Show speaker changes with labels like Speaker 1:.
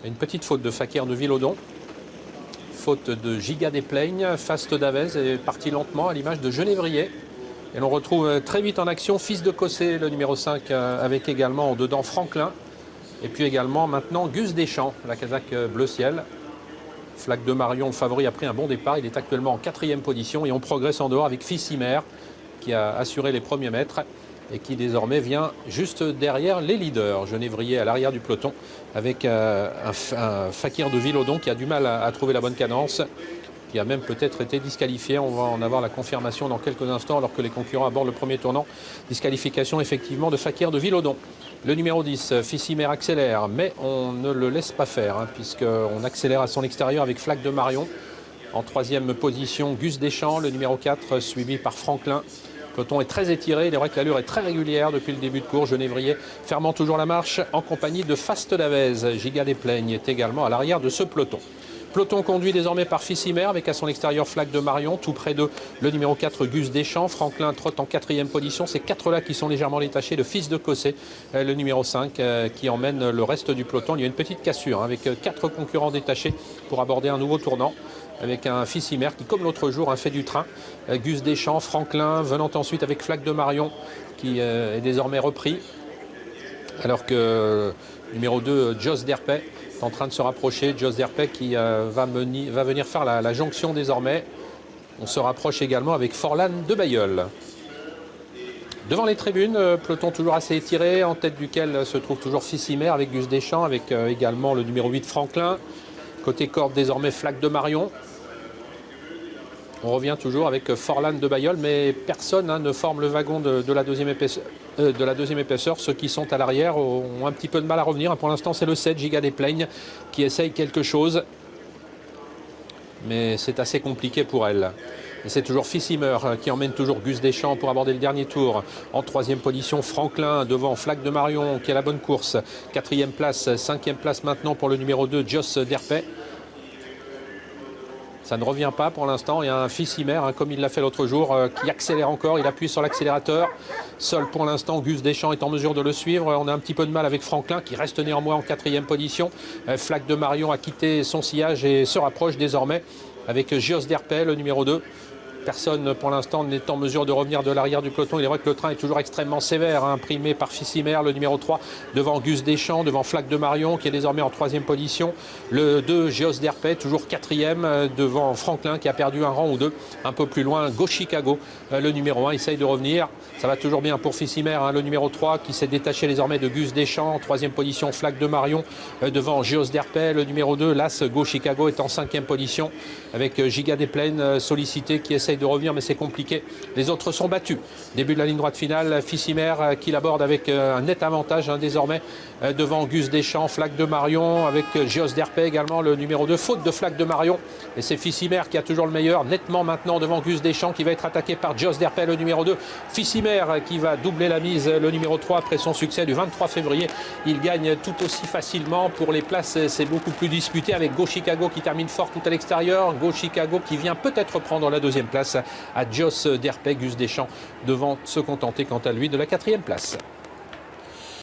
Speaker 1: Une petite faute de Fakir de Villodon. Faute de Giga des Plaignes. Fast d'Avez est parti lentement à l'image de Genévrier. Et l'on retrouve très vite en action Fils de Cossé, le numéro 5, avec également dedans Franklin. Et puis également maintenant Gus Deschamps, la casaque bleu ciel. Flaque de Marion, le favori, a pris un bon départ. Il est actuellement en 4e position et on progresse en dehors avec Fissimer qui a assuré les premiers mètres et qui désormais vient juste derrière les leaders. Genévrier à l'arrière du peloton avec un Fakir de Villodon qui a du mal à trouver la bonne cadence, qui a même peut-être été disqualifié. On va en avoir la confirmation dans quelques instants alors que les concurrents abordent le premier tournant. Disqualification effectivement de Fakir de Villodon. Le numéro 10, Fissimer accélère, mais on ne le laisse pas faire, puisqu'on accélère à son extérieur avec Flaque de Marion. En 3e position, Gus Deschamps, le numéro 4, suivi par Franklin. Le peloton est très étiré, il est vrai que l'allure est très régulière depuis le début de course. Genévrier fermant toujours la marche en compagnie de Fast d'Avez. Giga des Plaignes est également à l'arrière de ce peloton. Peloton conduit désormais par Fissimer avec à son extérieur Flaque de Marion, tout près de le numéro 4 Gus Deschamps. Franklin trotte en 4e position. Ces 4-là qui sont légèrement détachés. Le Fils de Cossé, le numéro 5, qui emmène le reste du peloton. Il y a une petite cassure avec 4 concurrents détachés pour aborder un nouveau tournant. Avec un Fissimer qui, comme l'autre jour, fait du train. Gus Deschamps, Franklin, venant ensuite avec Flaque de Marion, qui est désormais repris. Alors que numéro 2, Jos Derpet, est en train de se rapprocher. Jos Derpet qui va venir faire la jonction désormais. On se rapproche également avec Forlan de Bailleul. Devant les tribunes, peloton toujours assez étiré, en tête duquel se trouve toujours Fissimer avec Gus Deschamps, avec également le numéro 8 Franklin. Côté corde désormais Flaque de Marion. On revient toujours avec Forlan de Bailleul, mais personne ne forme le wagon de la deuxième épaisseur. Ceux qui sont à l'arrière ont un petit peu de mal à revenir. Pour l'instant, c'est le 7, Giga des Plaignes, qui essaye quelque chose. Mais c'est assez compliqué pour elle. Et c'est toujours Fissimer qui emmène toujours Gus Deschamps pour aborder le dernier tour. En 3e position, Franklin devant Flaque de Marion qui a la bonne course. 4e place, 5e place maintenant pour le numéro 2, Jos Derpet. Ça ne revient pas pour l'instant. Il y a un Fissimer, comme il l'a fait l'autre jour, qui accélère encore. Il appuie sur l'accélérateur. Seul pour l'instant, Gus Deschamps est en mesure de le suivre. On a un petit peu de mal avec Franklin qui reste néanmoins en 4e position. Flaque de Marion a quitté son sillage et se rapproche désormais avec Jos Derpet, le numéro 2. Personne pour l'instant n'est en mesure de revenir de l'arrière du peloton. Il est vrai que le train est toujours extrêmement sévère, imprimé par Fissimer, le numéro 3, devant Gus Deschamps, devant Flaque de Marion, qui est désormais en 3e position. Le 2, Jos Derpet, toujours 4e, devant Franklin, qui a perdu un rang ou deux. Un peu plus loin, Go Chicago, le numéro 1, essaye de revenir. Ça va toujours bien pour Fissimer, le numéro 3, qui s'est détaché désormais de Gus Deschamps. En 3e position, Flaque de Marion, devant Jos Derpet, le numéro 2. L'As, Go Chicago, est en 5e position, avec Giga des Plaignes, sollicité, qui essaye de revenir, mais c'est compliqué. Les autres sont battus. Début de la ligne droite finale, Fissimer qui l'aborde avec un net avantage désormais devant Gus Deschamps, Flaque de Marion, avec Jos Derpet également, le numéro 2, faute de Flaque de Marion. Et c'est Fissimer qui a toujours le meilleur, nettement maintenant devant Gus Deschamps, qui va être attaqué par Jos Derpet, le numéro 2. Fissimer qui va doubler la mise, le numéro 3, après son succès du 23 février. Il gagne tout aussi facilement. Pour les places, c'est beaucoup plus disputé avec Go Chicago qui termine fort tout à l'extérieur. Go Chicago qui vient peut-être prendre la 2e place à Jos Derpet. Gus Deschamps devant se contenter quant à lui de la 4e place.